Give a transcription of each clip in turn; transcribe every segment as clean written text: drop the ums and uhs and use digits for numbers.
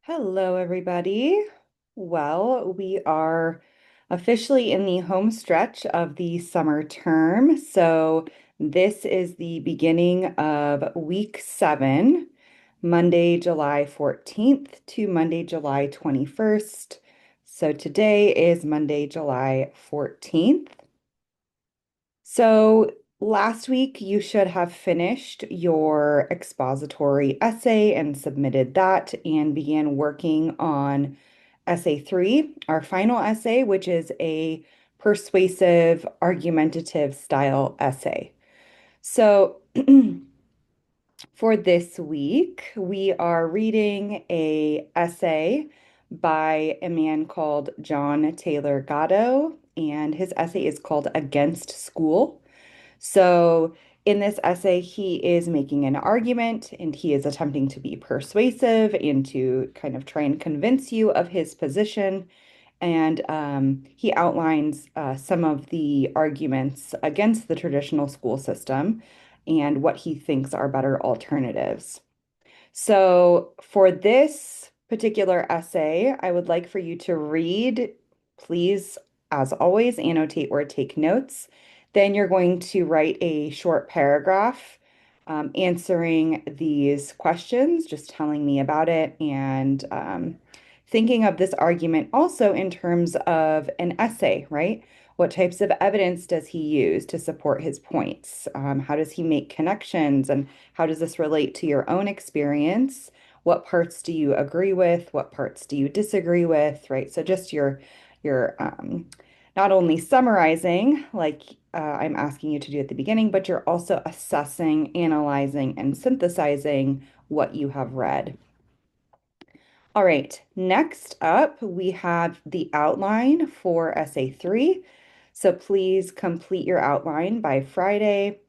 Hello, everybody. Well, we are officially in the home stretch of the summer term. So, this is the beginning of week 7, Monday, July 14th to Monday, July 21st. So, today is Monday, July 14th. So last week you should have finished your expository essay and submitted that and began working on essay 3, our final essay, which is a persuasive, argumentative style essay. So for this week, we are reading a essay by a man called John Taylor Gatto, and his essay is called Against School. So, in this essay, he is making an argument and he is attempting to be persuasive and to kind of try and convince you of his position. And he outlines some of the arguments against the traditional school system and what he thinks are better alternatives. So, for this particular essay, I would like for you to read, please, as always, annotate or take notes. Then you're going to write a short paragraph answering these questions, just telling me about it, and thinking of this argument also in terms of an essay, right? What types of evidence does he use to support his points? How does he make connections? And how does this relate to your own experience? What parts do you agree with? What parts do you disagree with? Right? So just your not only summarizing, like I'm asking you to do at the beginning, but you're also assessing, analyzing, and synthesizing what you have read. All right, next up, we have the outline for essay 3. So please complete your outline by Friday.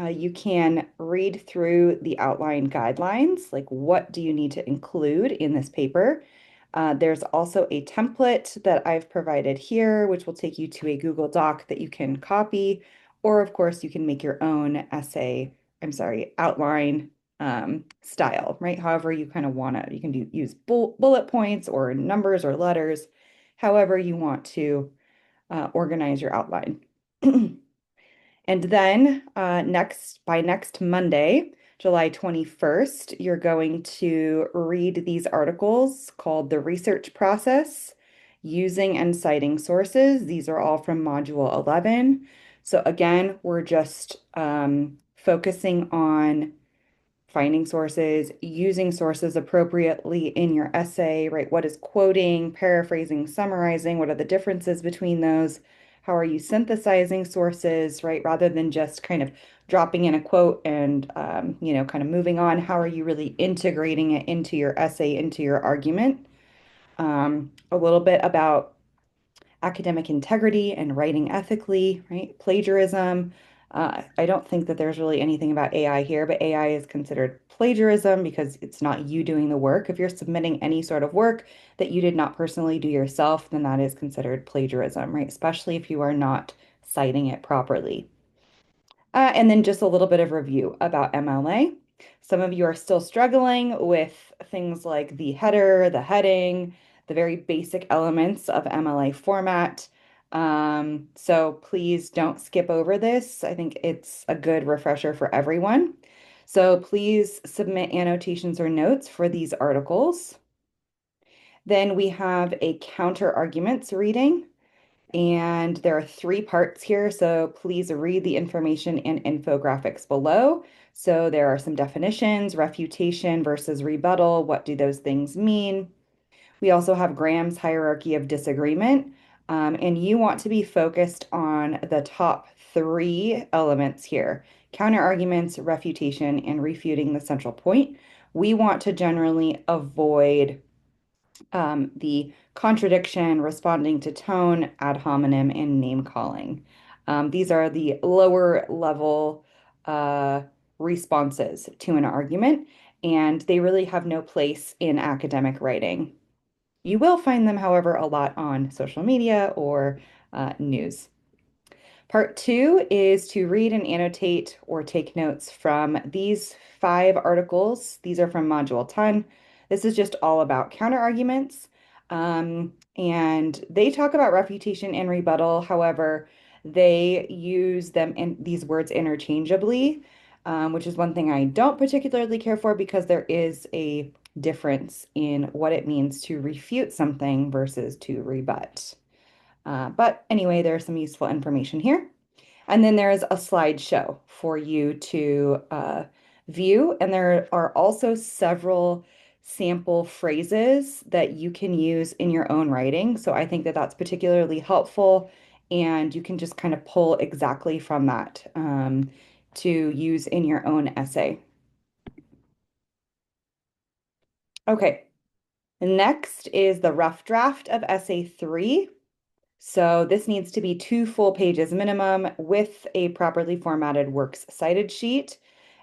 You can read through the outline guidelines, like what do you need to include in this paper. There's also a template that I've provided here, which will take you to a Google Doc that you can copy, or of course, you can make your own essay, I'm sorry, outline style, right? However you kind of want to, you can use bullet points or numbers or letters, however you want to organize your outline. And then by next Monday, July 21st, you're going to read these articles called The Research Process, Using and Citing Sources. These are all from Module 11. So again, we're just focusing on finding sources, using sources appropriately in your essay, right? What is quoting, paraphrasing, summarizing? What are the differences between those? How are you synthesizing sources, right? Rather than just kind of dropping in a quote and, kind of moving on, how are you really integrating it into your essay, into your argument? A little bit about academic integrity and writing ethically, right? Plagiarism. I don't think that there's really anything about AI here, but AI is considered plagiarism because it's not you doing the work. If you're submitting any sort of work that you did not personally do yourself, then that is considered plagiarism, right? Especially if you are not citing it properly. And then just a little bit of review about MLA. Some of you are still struggling with things like the header, the heading, the very basic elements of MLA format. So please don't skip over this. I think it's a good refresher for everyone. So please submit annotations or notes for these articles. Then we have a counter arguments reading. And there are 3 parts here, so please read the information and infographics below. So there are some definitions, refutation versus rebuttal. What do those things mean? We also have Graham's hierarchy of disagreement. And you want to be focused on the top 3 elements here: counter arguments, refutation, and refuting the central point. We want to generally avoid the contradiction, responding to tone, ad hominem, and name calling. These are the lower level uh, responses to an argument, and they really have no place in academic writing. You will find them, however, a lot on social media or news. Part 2 is to read and annotate or take notes from these 5 articles. These are from Module 10. This is just all about counter arguments. And they talk about refutation and rebuttal. However, they use them in these words interchangeably, which is one thing I don't particularly care for because there is a difference in what it means to refute something versus to rebut. But anyway, there's some useful information here. And then there is a slideshow for you to view. And there are also several sample phrases that you can use in your own writing. So I think that that's particularly helpful. And you can just kind of pull exactly from that to use in your own essay. Okay, next is the rough draft of essay 3. So this needs to be 2 full pages minimum with a properly formatted works cited sheet.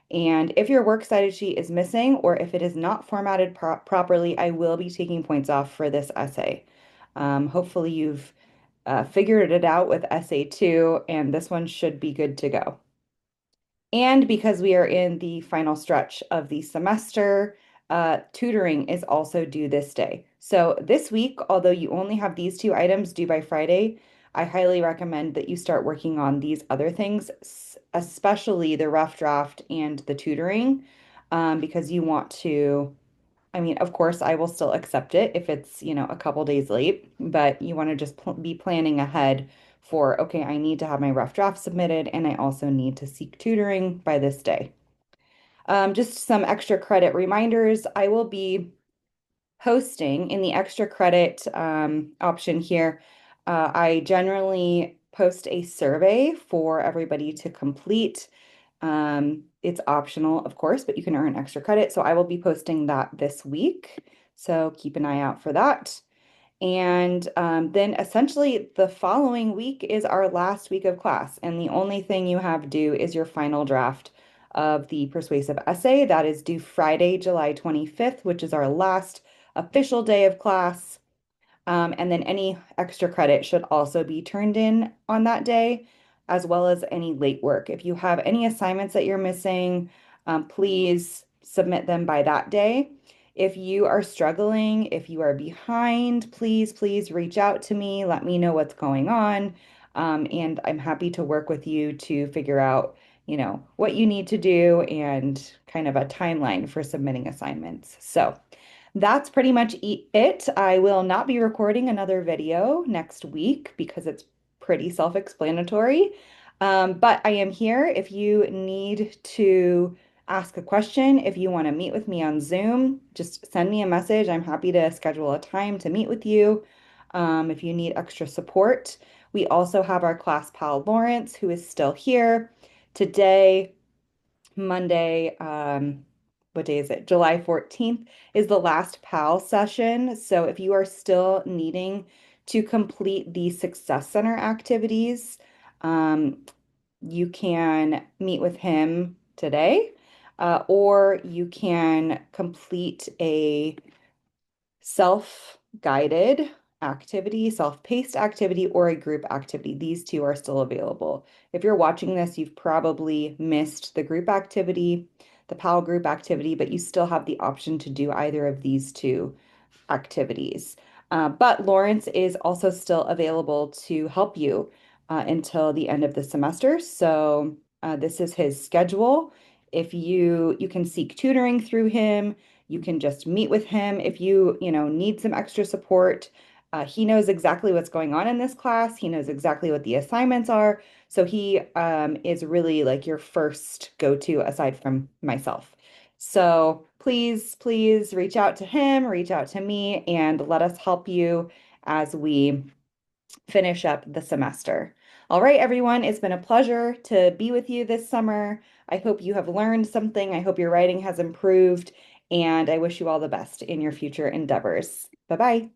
And if your works cited sheet is missing or if it is not formatted properly, I will be taking points off for this essay. Hopefully you've figured it out with essay 2, and this one should be good to go. And because we are in the final stretch of the semester, tutoring is also due this day. So this week, although you only have these 2 items due by Friday, I highly recommend that you start working on these other things, especially the rough draft and the tutoring, because you want to, I mean, of course, I will still accept it if it's, a couple days late, but you want to just be planning ahead for, okay, I need to have my rough draft submitted and I also need to seek tutoring by this day. Just some extra credit reminders. I will be posting in the extra credit option here. I generally post a survey for everybody to complete. It's optional, of course, but you can earn extra credit. So I will be posting that this week. So keep an eye out for that. And then essentially the following week is our last week of class. And the only thing you have due is your final draft of the persuasive essay. That is due Friday, July 25th, which is our last official day of class. And then any extra credit should also be turned in on that day, as well as any late work. If you have any assignments that you're missing, please submit them by that day. If you are struggling, if you are behind, please reach out to me. Let me know what's going on. And I'm happy to work with you to figure out, what you need to do and kind of a timeline for submitting assignments. So, that's pretty much it. I will not be recording another video next week because it's pretty self-explanatory. But I am here if you need to ask a question. If you want to meet with me on Zoom, just send me a message. I'm happy to schedule a time to meet with you. If you need extra support, we also have our class pal Lawrence, who is still here today. Monday, what day is it? July 14th is the last PAL session. So if you are still needing to complete the Success Center activities, you can meet with him today, or you can complete a self-guided activity, self-paced activity, or a group activity. These 2 are still available. If you're watching this, you've probably missed the group activity, the PAL group activity, but you still have the option to do either of these 2 activities. But Lawrence is also still available to help you until the end of the semester. So this is his schedule. If you can seek tutoring through him, you can just meet with him if you need some extra support. He knows exactly what's going on in this class. He knows exactly what the assignments are. So he is really like your first go-to aside from myself. So please reach out to him, reach out to me, and let us help you as we finish up the semester. All right, everyone, it's been a pleasure to be with you this summer. I hope you have learned something. I hope your writing has improved, and I wish you all the best in your future endeavors. Bye-bye.